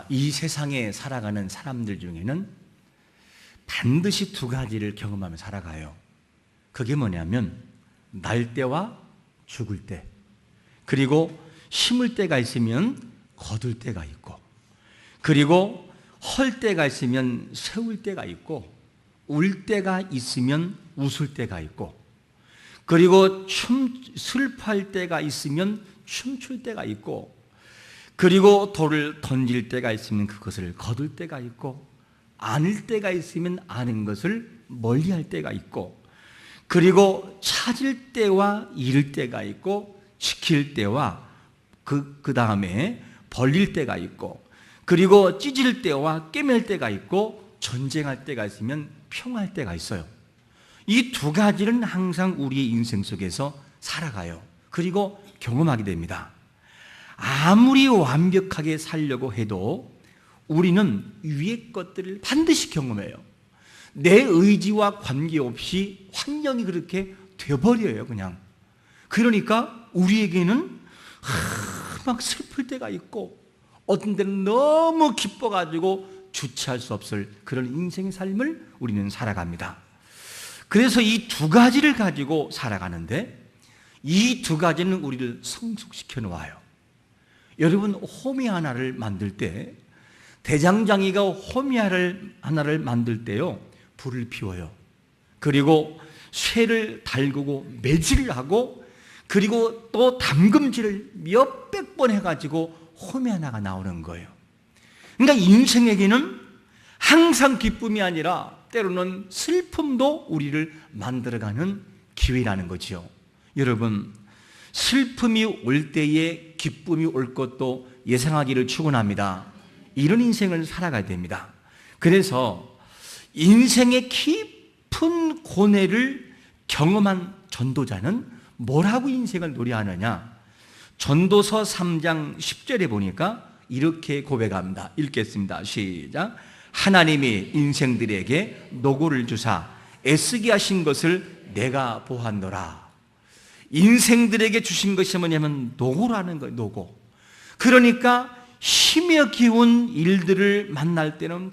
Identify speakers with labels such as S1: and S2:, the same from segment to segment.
S1: 이 세상에 살아가는 사람들 중에는 반드시 두 가지를 경험하며 살아가요. 그게 뭐냐면 날 때와 죽을 때, 그리고 심을 때가 있으면 거둘 때가 있고, 그리고 헐 때가 있으면 세울 때가 있고, 울 때가 있으면 웃을 때가 있고, 그리고 슬퍼할 때가 있으면 춤출 때가 있고, 그리고 돌을 던질 때가 있으면 그것을 거둘 때가 있고, 아닐 때가 있으면 아는 것을 멀리할 때가 있고, 그리고 찾을 때와 잃을 때가 있고, 지킬 때와 그 다음에 벌릴 때가 있고, 그리고 찢을 때와 꿰맬 때가 있고, 전쟁할 때가 있으면 평화할 때가 있어요. 이 두 가지는 항상 우리의 인생 속에서 살아가요. 그리고 경험하게 됩니다. 아무리 완벽하게 살려고 해도 우리는 위의 것들을 반드시 경험해요. 내 의지와 관계없이 환경이 그렇게 되어버려요, 그냥. 그러니까 우리에게는 막 슬플 때가 있고, 어떤 때는 너무 기뻐가지고 주체할 수 없을 그런 인생의 삶을 우리는 살아갑니다. 그래서 이 두 가지를 가지고 살아가는데, 이 두 가지는 우리를 성숙시켜 놓아요. 여러분, 호미 하나를 만들 때, 대장장이가 호미 하나를 만들 때요, 불을 피워요. 그리고 쇠를 달구고 매질을 하고, 그리고 또 담금질을 몇백 번 해가지고 호미 하나가 나오는 거예요. 그러니까 인생에게는 항상 기쁨이 아니라 때로는 슬픔도 우리를 만들어가는 기회라는 거지요. 여러분, 슬픔이 올 때에 기쁨이 올 것도 예상하기를 축원합니다. 이런 인생을 살아가야 됩니다. 그래서 인생의 깊은 고뇌를 경험한 전도자는 뭐라고 인생을 노래하느냐? 전도서 3장 10절에 보니까 이렇게 고백합니다. 읽겠습니다. 시작. 하나님이 인생들에게 노고를 주사 애쓰게 하신 것을 내가 보았노라. 인생들에게 주신 것이 뭐냐면 노고라는 거예요. 노고. 그러니까 힘에 기운 일들을 만날 때는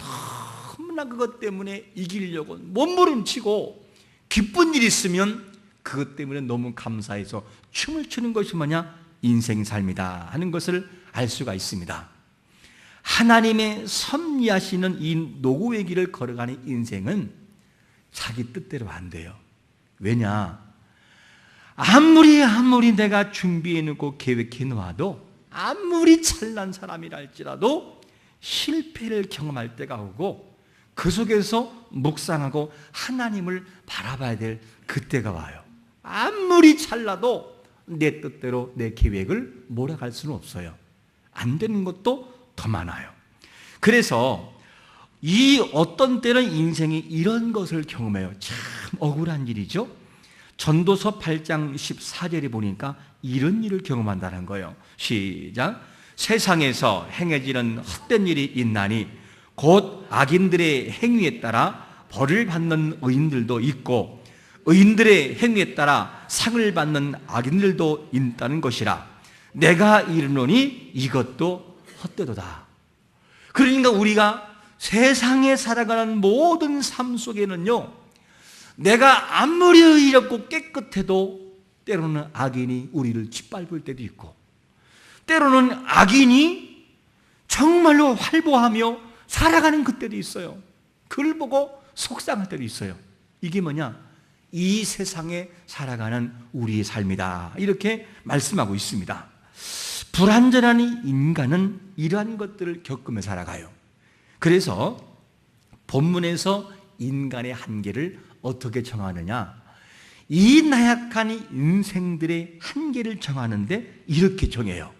S1: 너무나 그것 때문에 이기려고 몸부림치고, 기쁜 일 있으면 그것 때문에 너무 감사해서 춤을 추는 것이 뭐냐? 인생 삶이다 하는 것을 알 수가 있습니다. 하나님의 섭리하시는 이 노고의 길을 걸어가는 인생은 자기 뜻대로 안 돼요. 왜냐? 아무리 내가 준비해 놓고 계획해 놓아도, 아무리 찬란 사람이라 할지라도 실패를 경험할 때가 오고, 그 속에서 묵상하고 하나님을 바라봐야 될 그때가 와요. 아무리 찰나도 내 뜻대로 내 계획을 몰아갈 수는 없어요. 안 되는 것도 더 많아요. 그래서 이 어떤 때는 인생이 이런 것을 경험해요. 참 억울한 일이죠. 전도서 8장 14절에 보니까 이런 일을 경험한다는 거예요. 시작. 세상에서 행해지는 헛된 일이 있나니 곧 악인들의 행위에 따라 벌을 받는 의인들도 있고, 의인들의 행위에 따라 상을 받는 악인들도 있다는 것이라. 내가 이르노니 이것도 헛되도다. 그러니까 우리가 세상에 살아가는 모든 삶 속에는요, 내가 아무리 의롭고 깨끗해도 때로는 악인이 우리를 짓밟을 때도 있고, 때로는 악인이 정말로 활보하며 살아가는 그때도 있어요. 그걸 보고 속상할 때도 있어요. 이게 뭐냐? 이 세상에 살아가는 우리의 삶이다, 이렇게 말씀하고 있습니다. 불완전한 인간은 이러한 것들을 겪으며 살아가요. 그래서 본문에서 인간의 한계를 어떻게 정하느냐? 이 나약한 인생들의 한계를 정하는데 이렇게 정해요.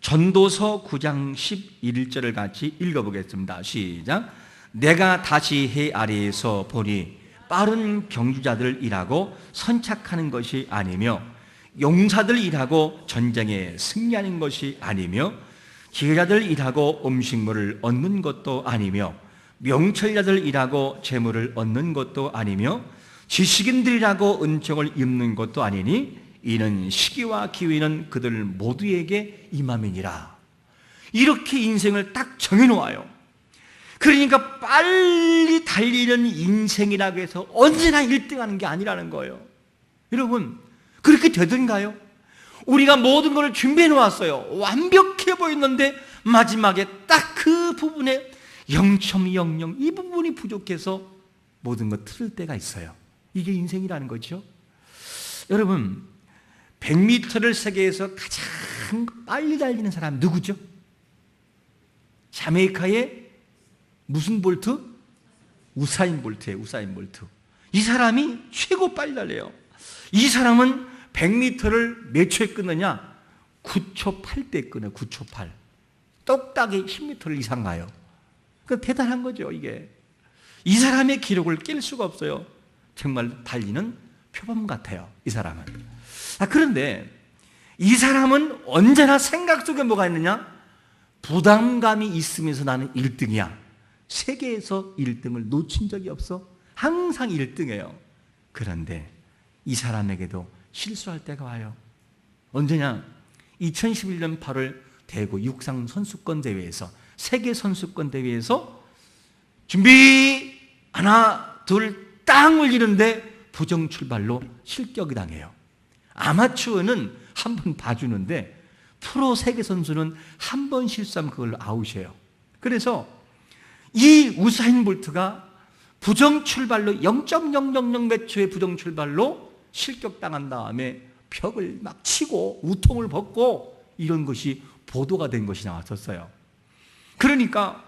S1: 전도서 9장 11절을 같이 읽어보겠습니다. 시작. 내가 다시 해 아래에서 보니 빠른 경주자들 일하고 선착하는 것이 아니며, 용사들 일하고 전쟁에 승리하는 것이 아니며, 지혜자들 일하고 음식물을 얻는 것도 아니며, 명철자들 일하고 재물을 얻는 것도 아니며, 지식인들이라고 은총을 입는 것도 아니니 이는 시기와 기회는 그들 모두에게 임함이니라. 이렇게 인생을 딱 정해놓아요. 그러니까 빨리 달리는 인생이라고 해서 언제나 1등하는 게 아니라는 거예요. 여러분, 그렇게 되던가요? 우리가 모든 걸 준비해 놓았어요. 완벽해 보이는데 마지막에 딱 그 부분에 0.00 이 부분이 부족해서 모든 거 틀을 때가 있어요. 이게 인생이라는 거죠. 여러분, 100m를 세계에서 가장 빨리 달리는 사람 누구죠? 자메이카의 무슨 볼트? 우사인 볼트예요. 우사인 볼트. 이 사람이 최고 빨리 달려요. 이 사람은 100m를 몇 초에 끊느냐? 9초 8대 끊어요. 9초 8. 똑딱이 10m를 이상 가요. 그 대단한 거죠, 이게. 이 사람의 기록을 깰 수가 없어요. 정말 달리는 표범 같아요, 이 사람은. 그런데 이 사람은 언제나 생각 속에 뭐가 있느냐? 부담감이 있으면서 나는 1등이야. 세계에서 1등을 놓친 적이 없어. 항상 1등이에요. 그런데 이 사람에게도 실수할 때가 와요. 언제냐? 2011년 8월 대구 육상 선수권 대회에서, 세계 선수권 대회에서 준비 하나 둘 땅 올리는데 부정 출발로 실격이 당해요. 아마추어는 한 번 봐주는데 프로 세계 선수는 한 번 실수하면 그걸로 아웃이에요. 그래서 이 우사인 볼트가 부정 출발로 0.000 몇 초의 부정 출발로 실격당한 다음에 벽을 막 치고 우통을 벗고 이런 것이 보도가 된 것이 나왔었어요. 그러니까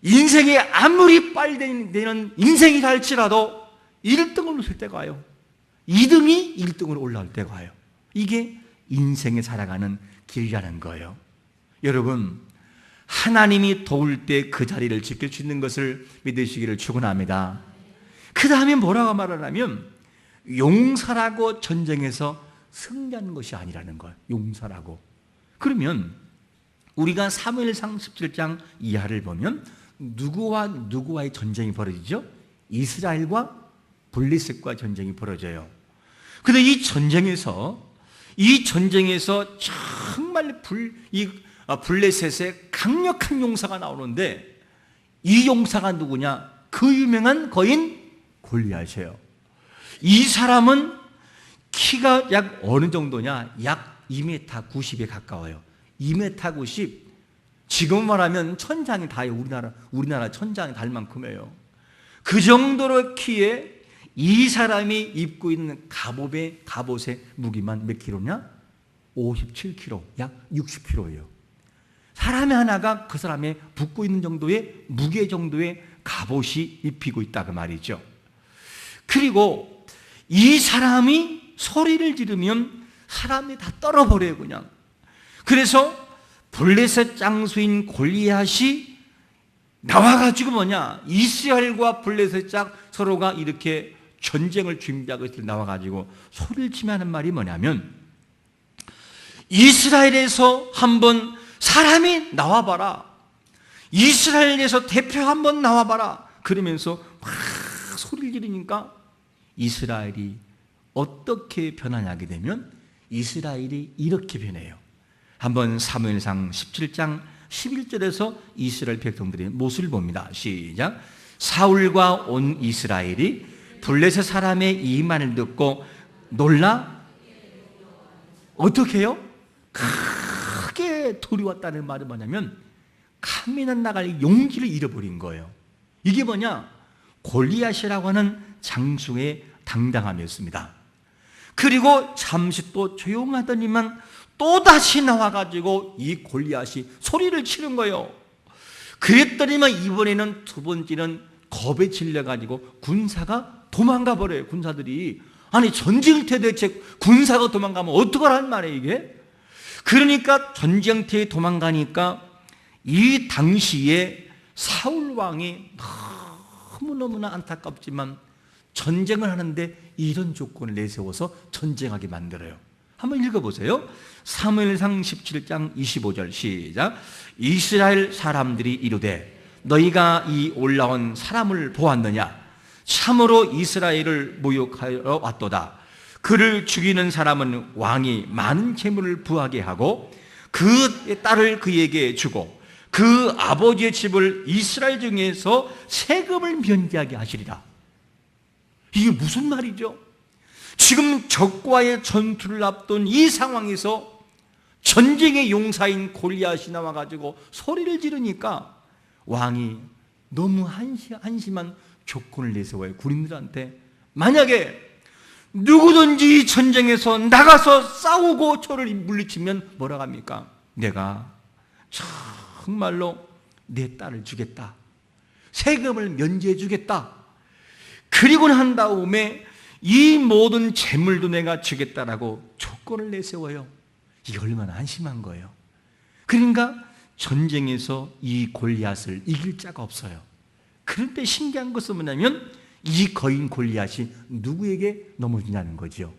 S1: 인생이 아무리 빨리 되는 인생이라 할지라도 1등을 놓칠 때가 와요. 2등이 1등으로 올라올 때가 와요. 이게 인생에 살아가는 길이라는 거예요. 여러분, 하나님이 도울 때 그 자리를 지킬 수 있는 것을 믿으시기를 축원합니다. 그 다음에 뭐라고 말하냐면 용사라고 전쟁에서 승리하는 것이 아니라는 거예요. 용사라고. 그러면 우리가 사무엘상 17장 이하를 보면 누구와 누구와의 전쟁이 벌어지죠? 이스라엘과 블레셋과 전쟁이 벌어져요. 그런데 이 전쟁에서 정말 블레셋의 강력한 용사가 나오는데 이 용사가 누구냐? 그 유명한 거인 골리앗이에요. 이 사람은 키가 약 어느 정도냐? 약 2m 90에 가까워요. 2m 90. 지금 말하면 천장이 다요. 우리나라 천장이 달 만큼이에요. 그 정도로 키에 이 사람이 입고 있는 갑옷의 무게만 몇 킬로냐? 57kg, 약 60kg예요. 사람의 하나가 그 사람의 붙고 있는 정도의 무게 정도의 갑옷이 입히고 있다 그 말이죠. 그리고 이 사람이 소리를 지르면 사람이 다 떨어버려요, 그냥. 그래서 블레셋 장수인 골리앗이 나와가지고 뭐냐? 이스라엘과 블레셋 장 서로가 이렇게 전쟁을 준비하고 있을 때 나와가지고 소리를 치며 하는 말이 뭐냐면 이스라엘에서 한번 사람이 나와봐라. 이스라엘에서 대표 한번 나와봐라. 그러면서 막 소리를 지르니까 이스라엘이 어떻게 변하냐게 되면 이스라엘이 이렇게 변해요. 한번 사무엘상 17장 11절에서 이스라엘 백성들의 모습을 봅니다. 시작. 사울과 온 이스라엘이 블레셋 사람의 이 말을 듣고 놀라 어떻게 해요? 크게 두려웠다는 말은 뭐냐면 카미난 나갈 용기를 잃어버린 거예요. 이게 뭐냐? 골리앗이라고 하는 장수의 당당함이었습니다. 그리고 잠시 또 조용하더니만 또다시 나와가지고 이 골리앗이 소리를 치는 거예요. 그랬더니만 이번에는 두 번째는 겁에 질려가지고 군사가 도망가 버려요. 군사들이. 아니 전쟁터에 대체 군사가 도망가면 어떡하란 말이에요 이게? 그러니까 전쟁터에 도망가니까 이 당시에 사울왕이 너무너무나 안타깝지만 전쟁을 하는데 이런 조건을 내세워서 전쟁하게 만들어요. 한번 읽어보세요. 사무엘상 17장 25절 시작. 이스라엘 사람들이 이르되 너희가 이 올라온 사람을 보았느냐? 참으로 이스라엘을 모욕하러 왔도다. 그를 죽이는 사람은 왕이 많은 재물을 부하게 하고 그 딸을 그에게 주고 그 아버지의 집을 이스라엘 중에서 세금을 면제하게 하시리라. 이게 무슨 말이죠? 지금 적과의 전투를 앞둔 이 상황에서 전쟁의 용사인 골리앗이 나와가지고 소리를 지르니까 왕이 너무 한심한 조건을 내세워요. 군인들한테 만약에 누구든지 전쟁에서 나가서 싸우고 저를 물리치면 뭐라고 합니까? 내가 정말로 내 딸을 주겠다. 세금을 면제해 주겠다. 그리고 난 다음에 이 모든 재물도 내가 주겠다라고 조건을 내세워요. 이게 얼마나 한심한 거예요. 그러니까 전쟁에서 이 골리앗을 이길 자가 없어요. 그런데 신기한 것은 뭐냐면 이 거인 골리앗이 누구에게 넘어지냐는 거죠.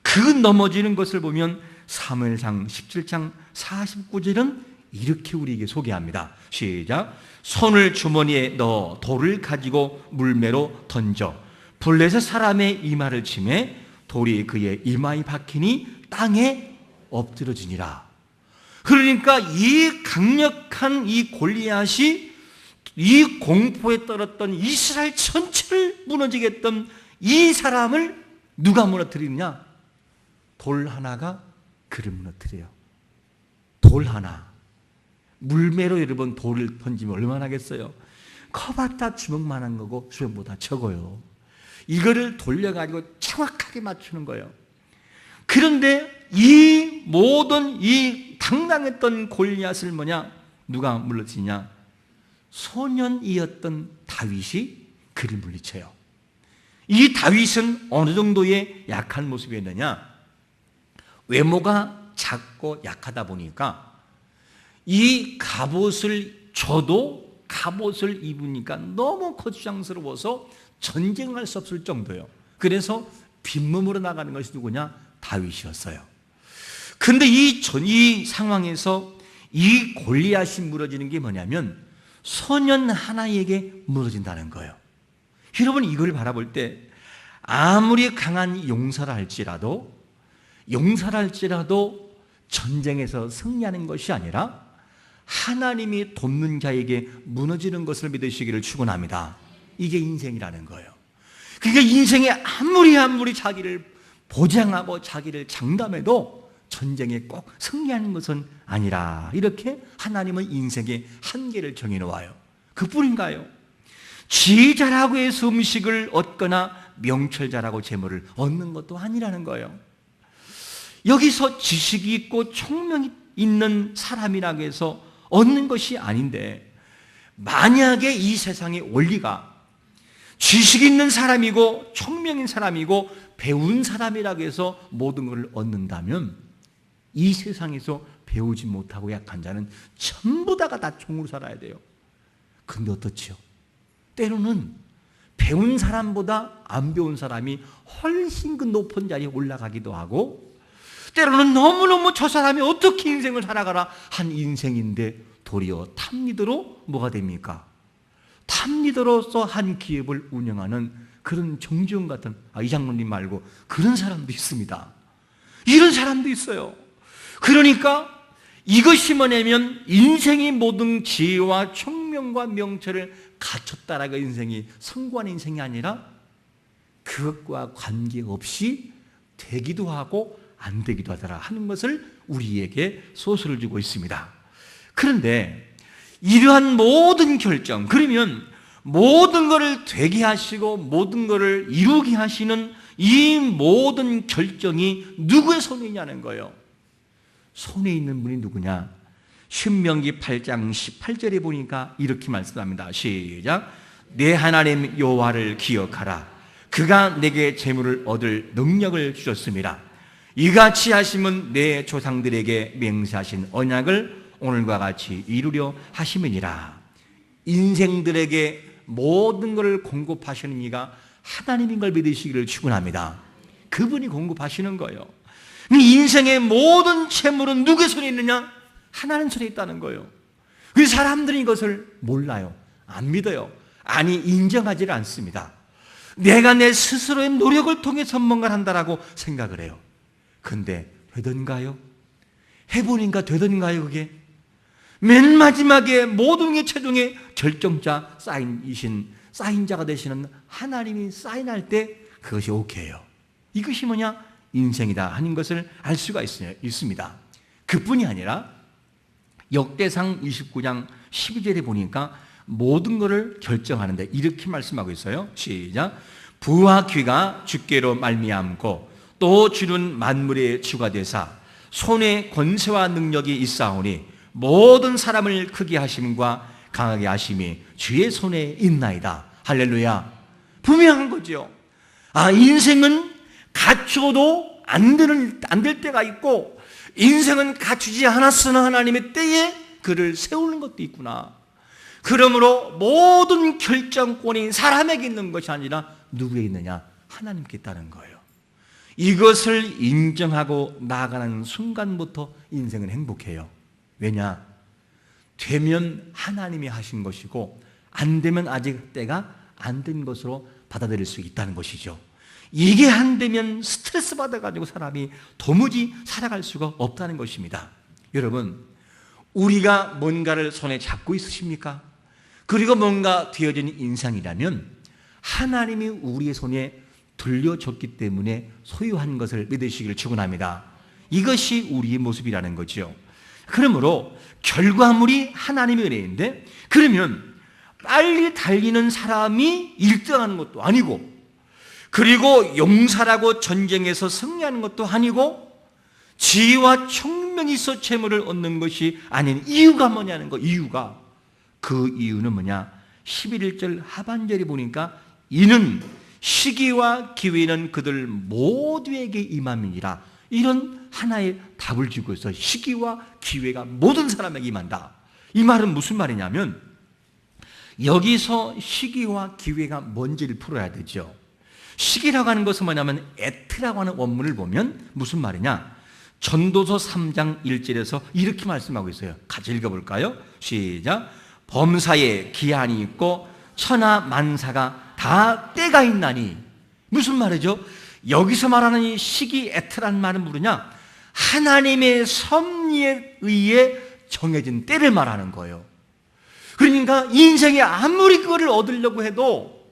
S1: 그 넘어지는 것을 보면 사무엘상 17장 49절은 이렇게 우리에게 소개합니다. 시작. 손을 주머니에 넣어 돌을 가지고 물매로 던져 블레셋 사람의 이마를 치매 돌이 그의 이마에 박히니 땅에 엎드러지니라. 그러니까 이 강력한 이 골리앗이 이 공포에 떨었던 이스라엘 전체를 무너지게 했던 이 사람을 누가 무너뜨리느냐? 돌 하나가 그를 무너뜨려요. 돌 하나. 물매로 여러분 돌을 던지면 얼마나 하겠어요? 커봤자 주먹만한 거고 수염보다 적어요. 이거를 돌려가지고 정확하게 맞추는 거예요. 그런데 이 모든 이 당당했던 골리앗을 누가 물리치냐? 소년이었던 다윗이 그를 물리쳐요. 이 다윗은 어느 정도의 약한 모습이었느냐? 외모가 작고 약하다 보니까 이 갑옷을 줘도 갑옷을 입으니까 너무 거추장스러워서 전쟁할 수 없을 정도예요. 그래서 빈몸으로 나가는 것이 누구냐? 다윗이었어요. 그런데 이 상황에서 이 골리앗이 무너지는 게 뭐냐면 소년 하나에게 무너진다는 거예요. 여러분 이걸 바라볼 때 아무리 강한 용사라 할지라도 전쟁에서 승리하는 것이 아니라 하나님이 돕는 자에게 무너지는 것을 믿으시기를 축원합니다. 이게 인생이라는 거예요. 그러니까 인생에 아무리 자기를 보장하고 자기를 장담해도 전쟁에 꼭 승리하는 것은 아니라 이렇게 하나님은 인생의 한계를 정해놓아요. 그뿐인가요? 지혜자라고 해서 음식을 얻거나 명철자라고 재물을 얻는 것도 아니라는 거예요. 여기서 지식이 있고 총명이 있는 사람이라고 해서 얻는 것이 아닌데 만약에 이 세상의 원리가 지식 있는 사람이고 총명인 사람이고 배운 사람이라고 해서 모든 것을 얻는다면 이 세상에서 배우지 못하고 약한 자는 전부 다가 다 종으로 살아야 돼요. 근데 어떻지요? 때로는 배운 사람보다 안 배운 사람이 훨씬 그 높은 자리에 올라가기도 하고 때로는 너무너무 저 사람이 어떻게 인생을 살아가라 한 인생인데 도리어 탑리더로 뭐가 됩니까? 탑리더로서 한 기업을 운영하는 그런 정지훈 같은 이 장로님 말고 그런 사람도 있습니다. 이런 사람도 있어요. 그러니까 이것이 뭐냐면 인생의 모든 지혜와 총명과 명철을 갖췄다라가 인생이 성공한 인생이 아니라 그것과 관계없이 되기도 하고 안 되기도 하더라 하는 것을 우리에게 소설을 주고 있습니다. 그런데 이러한 모든 결정, 그러면 모든 것을 되게 하시고 모든 것을 이루게 하시는 이 모든 결정이 누구의 손에 있냐는 거예요. 손에 있는 분이 누구냐? 신명기 8장 18절에 보니까 이렇게 말씀합니다. 시작. 내 하나님 여호와를 기억하라. 그가 내게 재물을 얻을 능력을 주셨습니다. 이같이 하심은 내 조상들에게 맹세하신 언약을 오늘과 같이 이루려 하심이니라. 인생들에게 모든 것을 공급하시는 이가 하나님인 걸 믿으시기를 축원합니다. 그분이 공급하시는 거예요. 인생의 모든 재물은 누구의 손에 있느냐? 하나님 손에 있다는 거예요. 그 사람들이 이것을 몰라요. 안 믿어요. 아니 인정하지를 않습니다. 내가 내 스스로의 노력을 통해서 뭔가를 한다라고 생각을 해요. 근데 되던가요? 해보니까 되던가요 그게? 맨 마지막에 모든 게 최종의 결정자 사인자가 되시는 하나님이 사인할 때 그것이 오케이예요. 이것이 뭐냐? 인생이다 하는 것을 알 수가 있습니다. 그뿐이 아니라 역대상 29장 12절에 보니까 모든 것을 결정하는데 이렇게 말씀하고 있어요. 시작. 부와 귀가 주께로 말미암고 또 주는 만물의 주가 되사 손에 권세와 능력이 있사오니 모든 사람을 크게 하심과 강하게 하심이 주의 손에 있나이다. 할렐루야. 분명한 거죠. 인생은 갖춰도 안 될 때가 있고, 인생은 갖추지 않았으나 하나님의 때에 그를 세우는 것도 있구나. 그러므로 모든 결정권이 사람에게 있는 것이 아니라 누구에 있느냐? 하나님께 있다는 거예요. 이것을 인정하고 나아가는 순간부터 인생은 행복해요. 왜냐? 되면 하나님이 하신 것이고 안 되면 아직 때가 안 된 것으로 받아들일 수 있다는 것이죠. 이게 안 되면 스트레스 받아가지고 사람이 도무지 살아갈 수가 없다는 것입니다. 여러분, 우리가 뭔가를 손에 잡고 있으십니까? 그리고 뭔가 되어진 인생이라면 하나님이 우리의 손에 들려줬기 때문에 소유한 것을 믿으시기를 축원합니다. 이것이 우리의 모습이라는 거죠. 그러므로 결과물이 하나님의 은혜인데, 그러면 빨리 달리는 사람이 1등하는 것도 아니고, 그리고 용사라고 전쟁에서 승리하는 것도 아니고, 지혜와 총명이 있어 재물을 얻는 것이 아닌 이유가 뭐냐는 거. 그 이유는 뭐냐? 11절 하반절에 보니까 이는 시기와 기회는 그들 모두에게 임함이니라. 이런 하나의 답을 주고 있어. 시기와 기회가 모든 사람에게 임한다. 이 말은 무슨 말이냐면, 여기서 시기와 기회가 뭔지를 풀어야 되죠. 시기라고 하는 것은 뭐냐면 에트라고 하는 원문을 보면 무슨 말이냐? 전도서 3장 1절에서 이렇게 말씀하고 있어요. 같이 읽어볼까요? 시작. 범사에 기한이 있고 천하 만사가 다 때가 있나니. 무슨 말이죠? 여기서 말하는 이 시기 에트란 말은 뭐냐? 하나님의 섭리에 의해 정해진 때를 말하는 거예요. 그러니까 인생에 아무리 그거를 얻으려고 해도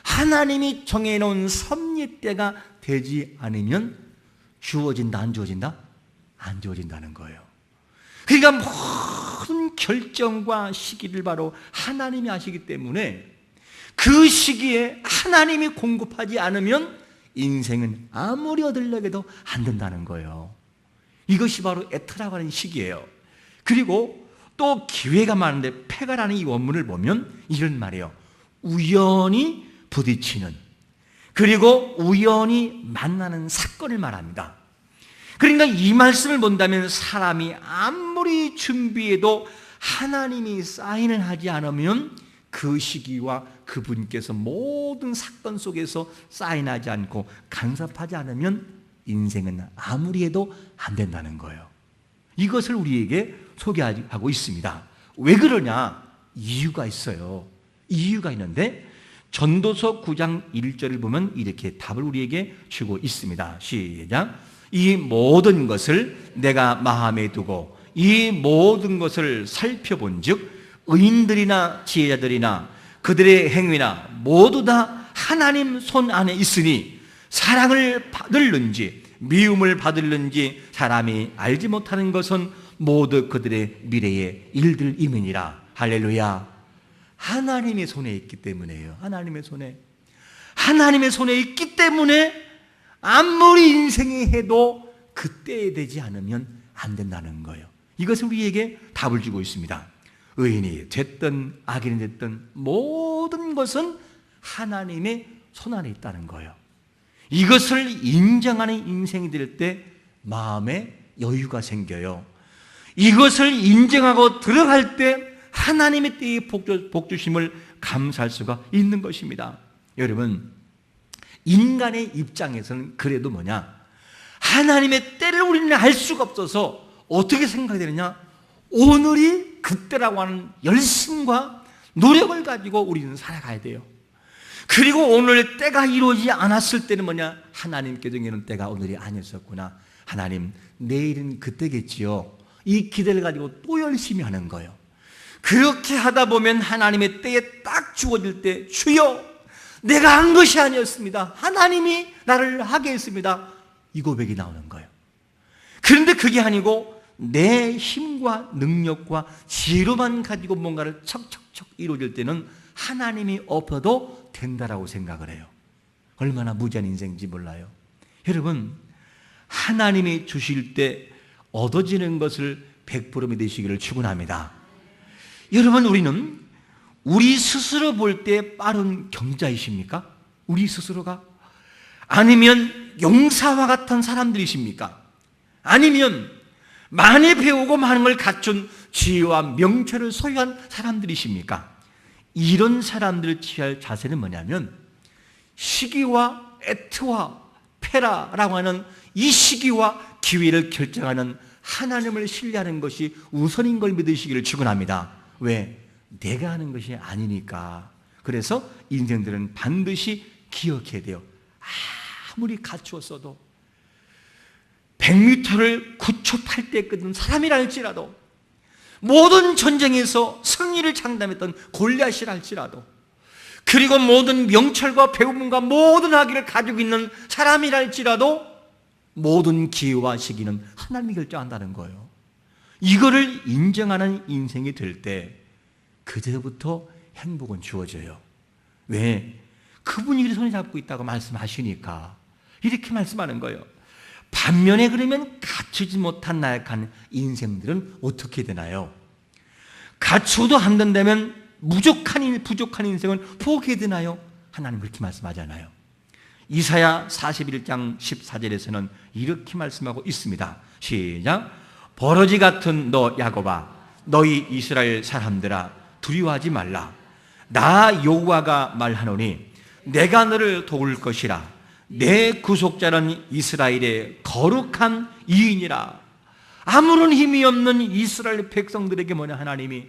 S1: 하나님이 정해놓은 섭리의 때가 되지 않으면 주어진다, 안 주어진다? 안 주어진다는 거예요. 그러니까 모든 결정과 시기를 바로 하나님이 하시기 때문에 그 시기에 하나님이 공급하지 않으면 인생은 아무리 얻으려고 해도 안 된다는 거예요. 이것이 바로 에트라고 하는 시기예요. 그리고 또 기회가 많은데 패가라는 이 원문을 보면 이런 말이에요. 우연히 부딪히는, 그리고 우연히 만나는 사건을 말합니다. 그러니까 이 말씀을 본다면 사람이 아무리 준비해도 하나님이 사인을 하지 않으면 그 시기와 그분께서 모든 사건 속에서 사인하지 않고 간섭하지 않으면 인생은 아무리 해도 안 된다는 거예요. 이것을 우리에게 소개하고 있습니다. 왜 그러냐? 이유가 있어요. 이유가 있는데 전도서 9장 1절을 보면 이렇게 답을 우리에게 주고 있습니다. 시작. 이 모든 것을 내가 마음에 두고 이 모든 것을 살펴본 즉 의인들이나 지혜자들이나 그들의 행위나 모두 다 하나님 손 안에 있으니 사랑을 받을는지 미움을 받을는지 사람이 알지 못하는 것은 모두 그들의 미래의 일들임이니라. 할렐루야. 하나님의 손에 있기 때문에요. 하나님의 손에 있기 때문에 아무리 인생이 해도 그때에 되지 않으면 안 된다는 거예요. 이것을 우리에게 답을 주고 있습니다. 의인이 됐든 악인이 됐든 모든 것은 하나님의 손 안에 있다는 거예요. 이것을 인정하는 인생이 될 때 마음에 여유가 생겨요. 이것을 인정하고 들어갈 때 하나님의 때의 복주심을 감사할 수가 있는 것입니다. 여러분, 인간의 입장에서는 그래도 뭐냐? 하나님의 때를 우리는 알 수가 없어서 어떻게 생각이 되느냐? 오늘이 그때라고 하는 열심과 노력을 가지고 우리는 살아가야 돼요. 그리고 오늘 때가 이루어지지 않았을 때는 뭐냐? 하나님께 정해놓은 때가 오늘이 아니었었구나. 하나님, 내일은 그때겠지요. 이 기대를 가지고 또 열심히 하는 거예요. 그렇게 하다 보면 하나님의 때에 딱 주어질 때, 주여 내가 한 것이 아니었습니다, 하나님이 나를 하게 했습니다, 이 고백이 나오는 거예요. 그런데 그게 아니고 내 힘과 능력과 지혜로만 가지고 뭔가를 척척척 이루어질 때는 하나님이 없어도 된다라고 생각을 해요. 얼마나 무지한 인생인지 몰라요. 여러분, 하나님이 주실 때 얻어지는 것을 100% 믿으시기를 축원합니다. 여러분, 우리는 우리 스스로 볼 때 빠른 경자이십니까? 우리 스스로가? 아니면 용사와 같은 사람들이십니까? 아니면 많이 배우고 많은 걸 갖춘 지혜와 명철을 소유한 사람들이십니까? 이런 사람들을 취할 자세는 뭐냐면 시기와 애트와 페라라고 하는 이 시기와 기회를 결정하는 하나님을 신뢰하는 것이 우선인 걸 믿으시기를 축원합니다. 왜? 내가 하는 것이 아니니까. 그래서 인생들은 반드시 기억해야 돼요. 아무리 갖추었어도 100m를 9초 8대 끄는 사람이라 할지라도, 모든 전쟁에서 승리를 장담했던 골리앗이라 할지라도, 그리고 모든 명철과 배움과 모든 학위를 가지고 있는 사람이라 할지라도 모든 기회와 시기는 하나님이 결정한다는 거예요. 이거를 인정하는 인생이 될 때 그때부터 행복은 주어져요. 왜? 그분이 손에 잡고 있다고 말씀하시니까 이렇게 말씀하는 거예요. 반면에 그러면 갖추지 못한 나약한 인생들은 어떻게 되나요? 갖추어도 안 된다면 부족한 인생을 포기해야 되나요? 하나님 그렇게 말씀하잖아요. 이사야 41장 14절에서는 이렇게 말씀하고 있습니다. 시작. 버러지 같은 너 야곱아, 너희 이스라엘 사람들아, 두려워하지 말라. 나 여호와가 말하노니 내가 너를 도울 것이라. 내 구속자는 이스라엘의 거룩한 이인이라. 아무런 힘이 없는 이스라엘 백성들에게 뭐냐, 하나님이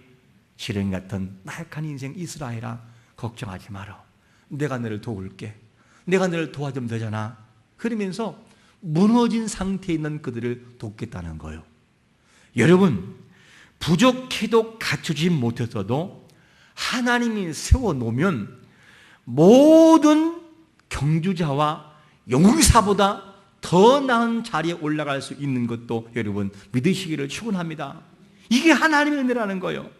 S1: 지렁이 같은 나약한 인생 이스라엘아, 걱정하지 마라. 내가 너를 도울게. 내가 너를 도와주면 되잖아. 그러면서 무너진 상태에 있는 그들을 돕겠다는 거예요. 여러분, 부족해도 갖추지 못했어도 하나님이 세워놓으면 모든 경주자와 용사보다 더 나은 자리에 올라갈 수 있는 것도 여러분 믿으시기를 축원합니다. 이게 하나님의 은혜라는 거예요.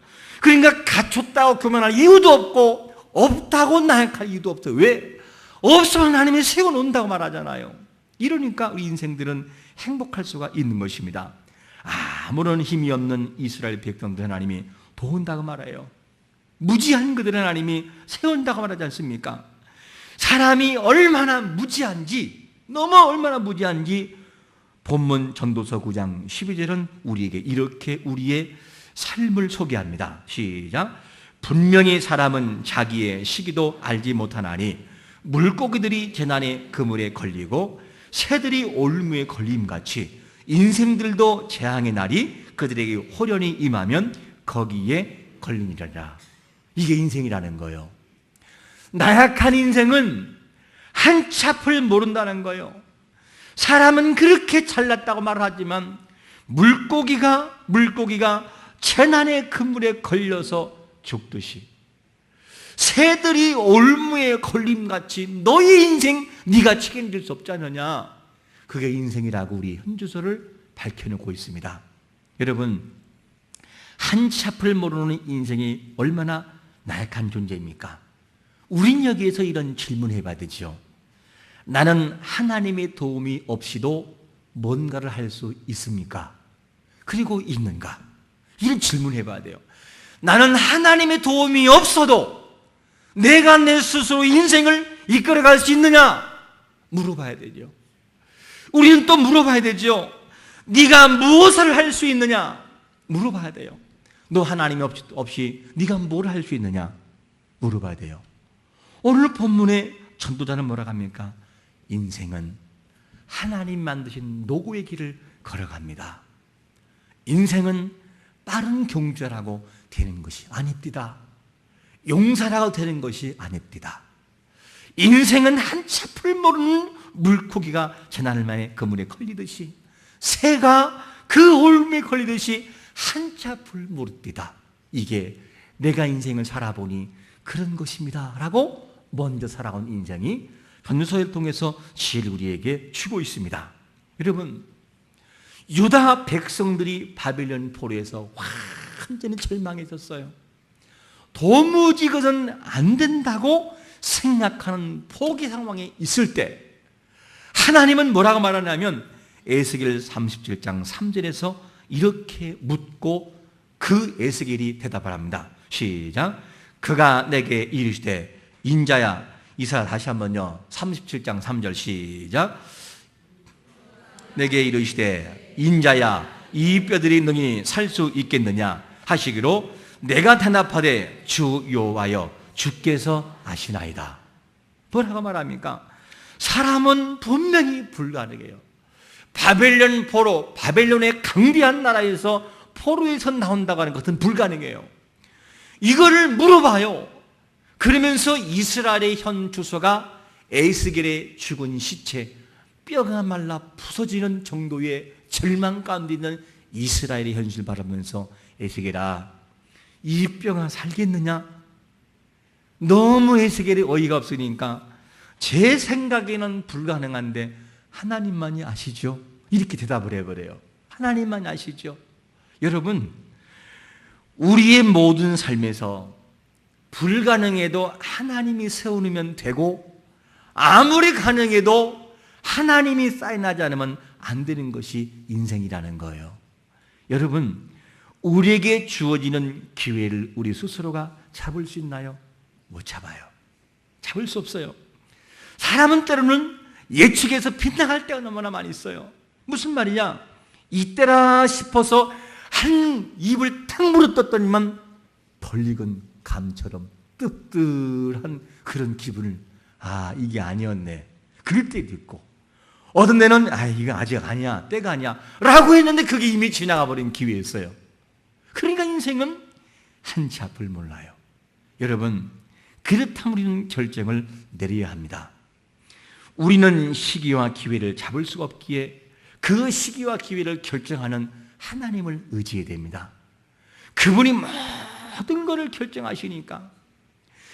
S1: 그러니까 갖췄다고 그만할 이유도 없고 없다고 나약할 이유도 없어요. 왜? 없으면 하나님이 세워놓는다고 말하잖아요. 이러니까 우리 인생들은 행복할 수가 있는 것입니다. 아무런 힘이 없는 이스라엘 백성들 하나님이 도운다고 말해요. 무지한 그들은 하나님이 세운다고 말하지 않습니까? 사람이 얼마나 무지한지, 얼마나 무지한지 본문 전도서 9장 12절은 우리에게 이렇게 우리의 삶을 소개합니다. 시작. 분명히 사람은 자기의 시기도 알지 못하나니 물고기들이 재난의 그물에 걸리고 새들이 올무에 걸림같이 인생들도 재앙의 날이 그들에게 호련히 임하면 거기에 걸리니라. 이게 인생이라는 거예요. 나약한 인생은 한치 앞을 모른다는 거예요. 사람은 그렇게 잘났다고 말하지만 물고기가 재난의 그물에 걸려서 죽듯이, 새들이 올무에 걸림같이 너의 인생 네가 책임질 수 없지 않느냐. 그게 인생이라고 우리 현주소를 밝혀놓고 있습니다. 여러분, 한치 앞을 모르는 인생이 얼마나 나약한 존재입니까? 우린 여기에서 이런 질문을 해봐야 되죠. 나는 하나님의 도움이 없이도 뭔가를 할 수 있습니까? 그리고 있는가? 이런 질문을 해봐야 돼요. 나는 하나님의 도움이 없어도 내가 내 스스로 인생을 이끌어갈 수 있느냐? 물어봐야 되죠. 우리는 또 물어봐야 되죠. 네가 무엇을 할 수 있느냐? 물어봐야 돼요. 너 하나님 없이 네가 뭘 할 수 있느냐? 물어봐야 돼요. 오늘 본문에 전도자는 뭐라고 합니까? 인생은 하나님 만드신 노고의 길을 걸어갑니다. 인생은 빠른 경주자라고 되는 것이 아닙니다. 용사라고 되는 것이 아닙니다. 인생은 한치 앞을 모르는 물고기가 재난을 만에 그물에 걸리듯이, 새가 그 그 올무에 걸리듯이 한치 앞을 모릅니다. 이게 내가 인생을 살아보니 그런 것입니다 라고 먼저 살아온 인생이 전서를 통해서 지혜를 우리에게 주고 있습니다. 여러분, 유다 백성들이 바벨론 포로에서 완전히 절망해졌어요. 도무지 그것은 안 된다고 생각하는 포기 상황에 있을 때 하나님은 뭐라고 말하냐면 에스겔 37장 3절에서 이렇게 묻고 그 에스겔이 대답을 합니다. 시작. 그가 내게 이르시되 인자야, 이사야 다시 한번요. 37장 3절 시작. 내게 이르시되 인자야, 이 뼈들이 능히 살 수 있겠느냐 하시기로 내가 대답하되 주 여호와여 주께서 아시나이다. 뭐라고 말합니까? 사람은 분명히 불가능해요. 바벨론 포로, 바벨론의 강대한 나라에서 포로에서 나온다고 하는 것은 불가능해요. 이거를 물어봐요. 그러면서 이스라엘의 현 주소가 에스겔의 죽은 시체, 뼈가 말라 부서지는 정도의 절망 가운데 있는 이스라엘의 현실을 바라보면서 에스겔아, 이 뼈가 살겠느냐? 너무 에스겔이 어이가 없으니까 제 생각에는 불가능한데 하나님만이 아시죠? 이렇게 대답을 해버려요. 하나님만이 아시죠? 여러분, 우리의 모든 삶에서 불가능해도 하나님이 세우면 되고 아무리 가능해도 하나님이 사인하지 않으면 안 되는 것이 인생이라는 거예요. 여러분, 우리에게 주어지는 기회를 우리 스스로가 잡을 수 있나요? 못 잡아요. 잡을 수 없어요. 사람은 때로는 예측에서 빗나갈 때가 너무나 많이 있어요. 무슨 말이냐? 이때라 싶어서 한 입을 탁 물어떴더니만 벌익은 감처럼 뜨뜻한 그런 기분을, 이게 아니었네, 그럴 때도 있고, 어떤 데는 이거 아직 아니야, 때가 아니야 라고 했는데 그게 이미 지나가 버린 기회였어요. 그러니까 인생은 한치 앞을 몰라요. 여러분, 그렇다면 우리는 결정을 내려야 합니다. 우리는 시기와 기회를 잡을 수가 없기에 그 시기와 기회를 결정하는 하나님을 의지해야 됩니다. 그분이 모든 것을 결정하시니까.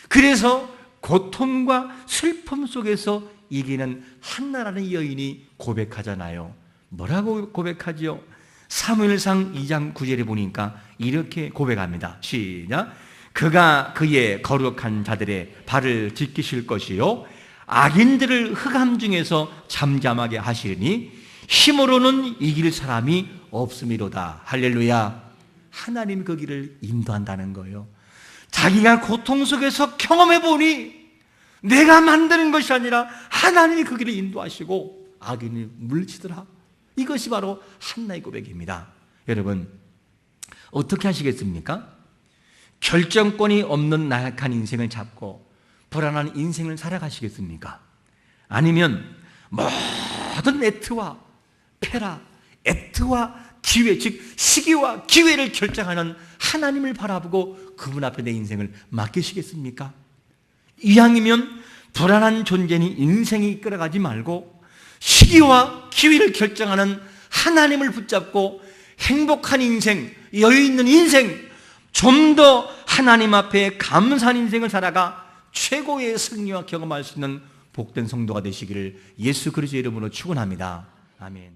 S1: 그래서 고통과 슬픔 속에서 이기는 한나라는 여인이 고백하잖아요. 뭐라고 고백하지요? 사무엘상 2장 9절에 보니까 이렇게 고백합니다. 시작. 그가 그의 거룩한 자들의 발을 지키실 것이요 악인들을 흑암 중에서 잠잠하게 하시리니 힘으로는 이길 사람이 없음이로다. 할렐루야. 하나님이 그 길을 인도한다는 거예요. 자기가 고통 속에서 경험해 보니 내가 만드는 것이 아니라 하나님이 그 길을 인도하시고 악인이 물리치더라. 이것이 바로 한나의 고백입니다. 여러분, 어떻게 하시겠습니까? 결정권이 없는 나약한 인생을 잡고 불안한 인생을 살아가시겠습니까? 아니면 모든 애트와 패라, 애트와 기회, 즉 시기와 기회를 결정하는 하나님을 바라보고 그분 앞에 내 인생을 맡기시겠습니까? 이왕이면 불안한 존재니 인생이 이끌어가지 말고 시기와 기회를 결정하는 하나님을 붙잡고 행복한 인생, 여유 있는 인생, 좀 더 하나님 앞에 감사한 인생을 살아가 최고의 승리와 경험할 수 있는 복된 성도가 되시기를 예수 그리스도의 이름으로 축원합니다. 아멘.